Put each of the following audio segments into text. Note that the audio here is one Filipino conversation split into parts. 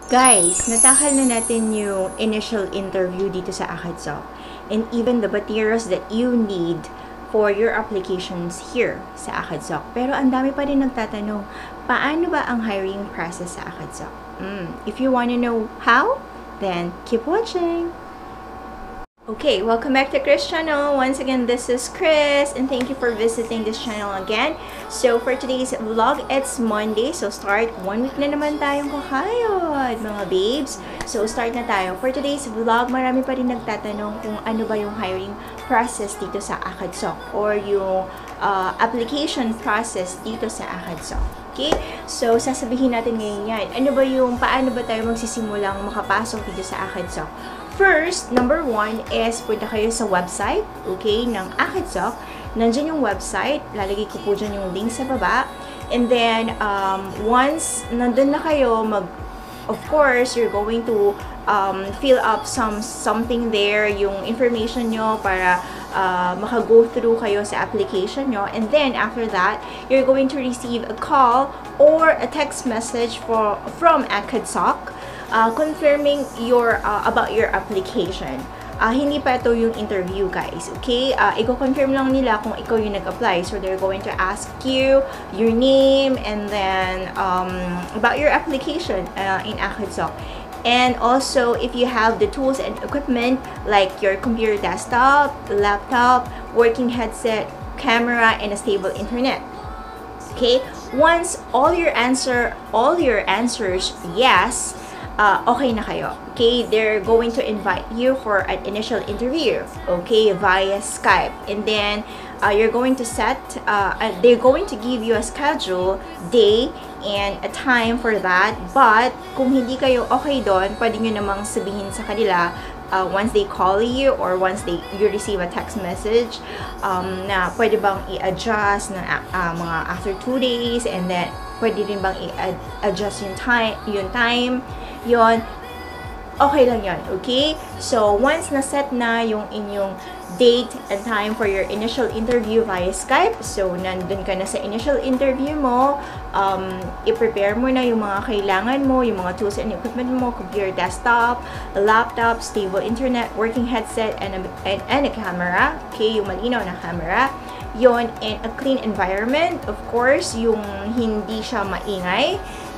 Guys, natakal na natin yung initial interview dito sa Akadsoc and even the materials that you need for your applications here sa Akadsoc. Pero ang dami pa rin nagtatanong, paano ba ang hiring process sa Akadsoc? If you want to know how, then keep watching! Okay, welcome back to Chris channel. Once again, this is Chris and thank you for visiting this channel again. So for today's vlog, it's Monday. So start 1 week na naman tayong kakayod, mga babes. So start na tayo. For today's vlog, marami pa rin nagtatanong kung ano ba yung hiring process dito sa Akadsoc or yung application process dito sa Akadsoc. Okay? So sasabihin natin ngayon yan. Paano ba tayo magsisimulang makapasok dito sa Akadsoc? First, number 1 is punta kayo sa website, okay, ng Akadsoc. Nandiyan yung website, lalagay ko po dyan yung link sa baba. And then, once nandun na kayo, of course, you're going to fill up something there, yung information nyo para maka-go through kayo sa application nyo. And then, after that, you're going to receive a call or a text message from Akadsoc. Confirming about your application. Hindi pa ito yung interview, guys. Okay? I-confirm lang nila kung ikaw yung nag-apply. So, they're going to ask you your name and then about your application in Akadsoc. And also, if you have the tools and equipment like your computer desktop, laptop, working headset, camera, and a stable internet. Okay? Once all your answers yes, okay na kayo. Okay, they're going to invite you for an initial interview, okay, via Skype. And then, you're going to they're going to give you a schedule, day, and a time for that. But, kung hindi kayo okay doon, pwede nyo namang sabihin sa kanila, once they call you or once you receive a text message, na pwede bang i-adjust na mga after 2 days, and then, pwede rin bang i-adjust yung time, yon, okay lang yon, okay? So, once na-set na yung inyong date and time for your initial interview via Skype, so, nandun ka na sa initial interview mo, i-prepare mo na yung mga kailangan mo, yung mga tools and equipment mo, computer desktop, laptop, stable internet, working headset, and a camera, okay? Yung malinaw na camera. Yon, and a clean environment, of course, yung hindi siya maingay.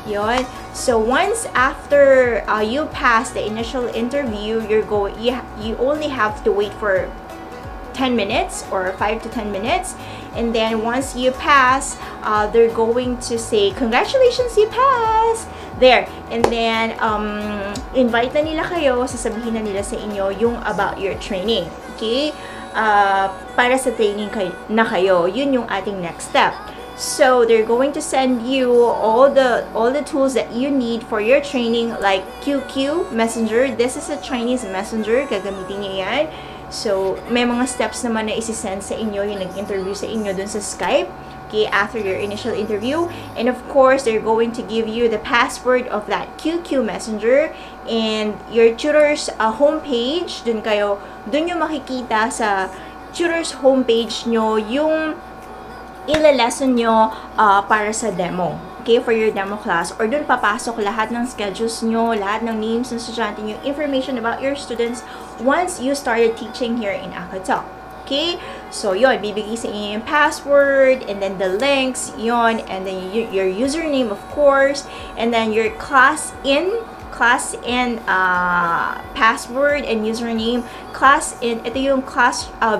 Yon. So once after you pass the initial interview, you only have to wait for 10 minutes or 5 to 10 minutes, and then once you pass, they're going to say congratulations, you passed there. And then invite na nila kayo, sasabihin na nila sa inyo yung about your training, okay? Para sa training na kayo, yun yung ating next step. So they're going to send you all the tools that you need for your training, like QQ Messenger. This is a Chinese messenger, gagamitin niyo yan. So may mga steps naman na isi-send sa inyo yung nag-interview sa inyo dun sa Skype, okay, after your initial interview. And of course, they're going to give you the password of that QQ Messenger and your tutor's homepage. Dun nyo makikita sa tutor's homepage nyo yung ila-lesson nyo para sa demo, okay, for your demo class, or dun papasok lahat ng schedules nyo, lahat ng names ng estudyante nyo, information about your students once you started teaching here in Akadsoc, okay? So yon, bibigay sa inyo yung password and then the links, yon, and then your username, of course, and then your class in password and username, ito yung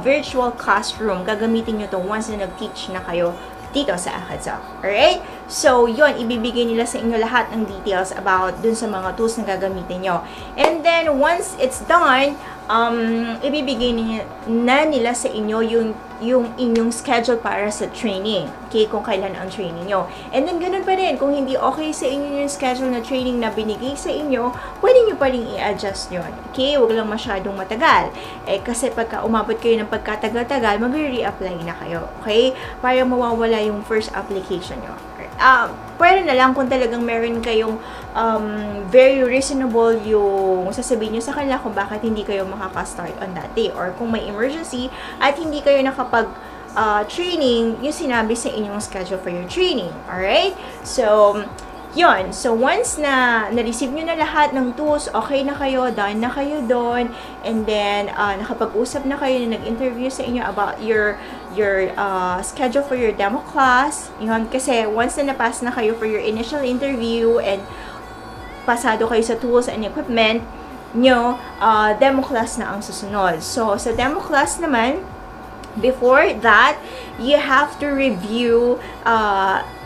virtual classroom, gagamitin nyo to once na nag-teach na kayo dito sa Akadsoc. Alright? So, yon, ibibigay nila sa inyo lahat ng details about dun sa mga tools na gagamitin nyo. And then, once it's done, ibibigay na nila sa inyo yung inyong schedule para sa training. Okay, kung kailan ang training nyo. And then, ganun pa rin. Kung hindi okay sa inyo yung schedule na training na binigay sa inyo, pwede nyo pa rin i-adjust yun. Okay, huwag lang masyadong matagal. Kasi pagka umabot kayo ng pagkatagal-tagal, mag-re-apply na kayo. Okay, para mawawala yung first application nyo. Pwede na lang kung talagang meron kayong very reasonable yung sasabihin nyo sa kanila kung bakit hindi kayo makaka-start on that day, or kung may emergency at hindi kayo training, yung sinabi sa inyong schedule for your training. Alright? So, Yun. So, once na na-receive nyo na lahat ng tools, okay na kayo, done na kayo doon, and then, nakapag-usap na kayo na nag-interview sa inyo about your schedule for your demo class. Yun. Kasi, once na napass na kayo for your initial interview, and pasado kayo sa tools and equipment nyo, demo class na ang susunod. So, sa demo class naman, before that, you have to review.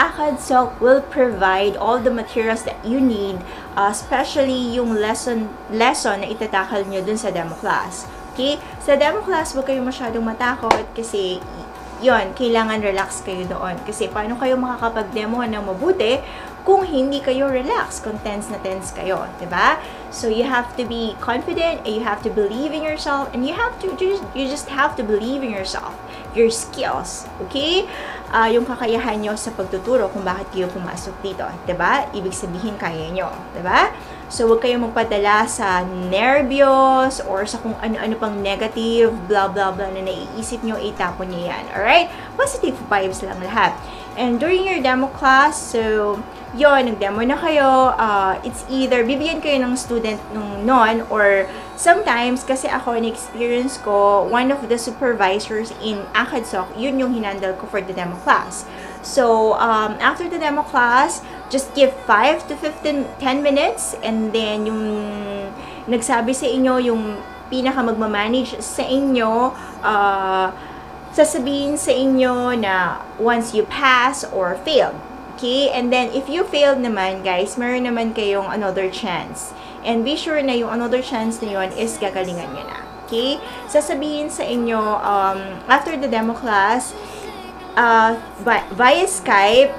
ACADSOC will provide all the materials that you need, especially yung lesson na itatakal nyo dun sa demo class. Okay? Sa demo class, huwag kayo masyadong matakot kasi yon, kailangan relax kayo doon. Kasi paano kayo makakapag-demo ng mabuti kung hindi kayo relax, kung tense na tense kayo, diba? So you have to be confident, and you have to believe in yourself, and you just have to believe in yourself, your skills, okay? Yung kakayahan nyo sa pagtuturo kung bakit kayo pumasok dito, diba? Ibig sabihin kaya nyo, diba? So huwag kayo magpadala sa nervyos or sa kung ano-ano pang negative, blah blah blah na naiisip nyo, itapon nyo yan, alright? Positive vibes lang lahat. And during your demo class, so yon, nag-demo na kayo, it's either bibigyan kayo ng student nung non, or sometimes, kasi ako, na-experience ko, one of the supervisors in ACADSOC, yun yung hinandle ko for the demo class. So, after the demo class, just give 5 to 10 minutes, and then yung nagsabi sa inyo, yung pinaka magmamanage sa inyo, sasabihin sa inyo na once you pass or failed. Okay? And then, if you failed naman, guys, meron naman kayong another chance. And be sure na yung another chance na yun is gagalingan nyo na. Okay? Sasabihin sa inyo, after the demo class, via Skype,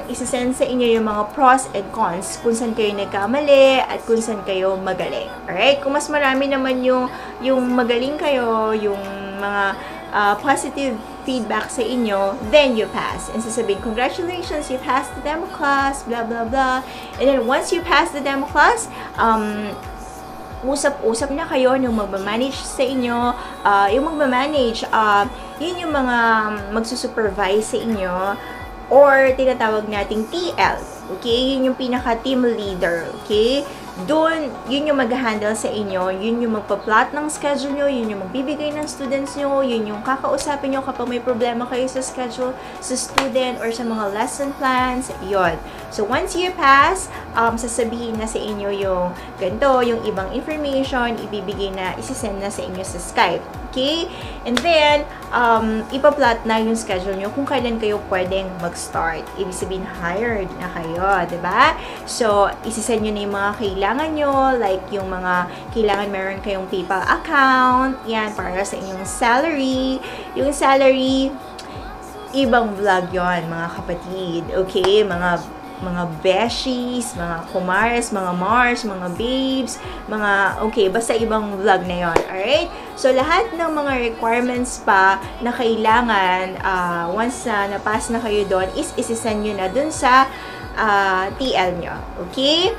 isasend sa inyo yung mga pros and cons, kung saan kayo nagkamali at kung saan kayo magaling. Alright? Kung mas marami naman yung magaling kayo, yung mga positive feedback sa inyo, then you pass. And sasabihin, congratulations, you passed the demo class, blah, blah, blah. And then, once you pass the demo class, usap-usap na kayo yung magmamanage sa inyo. Yung magmamanage, yun yung mga magsusupervise sa inyo, or tinatawag nating TL. Okay? Yun yung pinaka-team leader. Okay? Doon, yun yung mag-handle sa inyo, yun yung magpa-plot ng schedule nyo, yun yung magbibigay ng students nyo, yun yung kakausapin nyo kapag may problema kayo sa schedule, sa student, or sa mga lesson plans, yun. So, once you pass, sasabihin na sa inyo yung ganito, yung ibang information, ibibigay na, isisend na sa inyo sa Skype. Okay? And then, ipa-plot na yung schedule nyo kung kailan kayo pwedeng mag-start. Ibig sabihin, hired na kayo, diba? So, isisend nyo na yung mga kailangan nyo, like yung mga kailangan meron kayong PayPal account, yan, para sa inyong salary. Yung salary, ibang vlog yon, mga kapatid. Okay? Mga beshies, mga kumares, mga mars, mga babes, mga, okay, basta ibang vlog na yon. Alright? So, lahat ng mga requirements pa na kailangan, once na napass na kayo doon, is isisend nyo na dun sa TL nyo. Okay?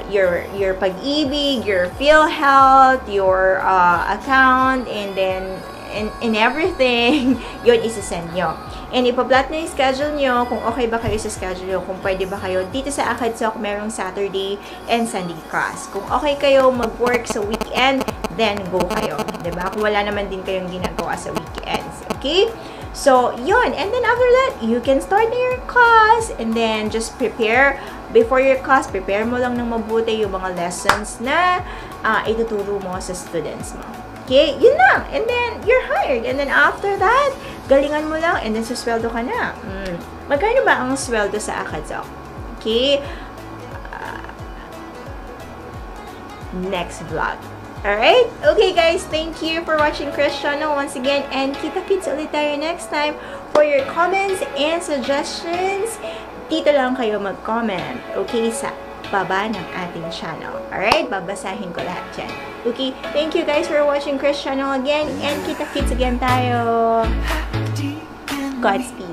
Your pag-ibig, your PhilHealth, your account, and then, and everything, yun isisend nyo. And ipa-plot na yung schedule nyo, kung okay ba kayo sa schedule nyo, kung pwede ba kayo. Dito sa ACADSOC, merong Saturday and Sunday class. Kung okay kayo mag-work sa weekend, then go kayo. Diba? Kung wala naman din kayong ginagawa sa weekends. Okay? So, yun. And then after that, you can start your class. And then, just prepare. Before your class, prepare mo lang ng mabuti yung mga lessons na ituturo mo sa students mo. Okay? Yun lang. And then, you're hired. And then after that, galingan mo lang, and then susweldo ka na. Magkano ba ang sweldo sa ACADSOC? Okay? Next vlog. Alright? Okay guys, thank you for watching Chris channel once again, and kita-kits ulit tayo next time. For your comments and suggestions, dito lang kayo mag-comment. Okay? Sa baba ng ating channel. Alright? Babasahin ko lahat dyan. Okay? Thank you guys for watching Chris channel again, and kita-kits again tayo. Godspeed.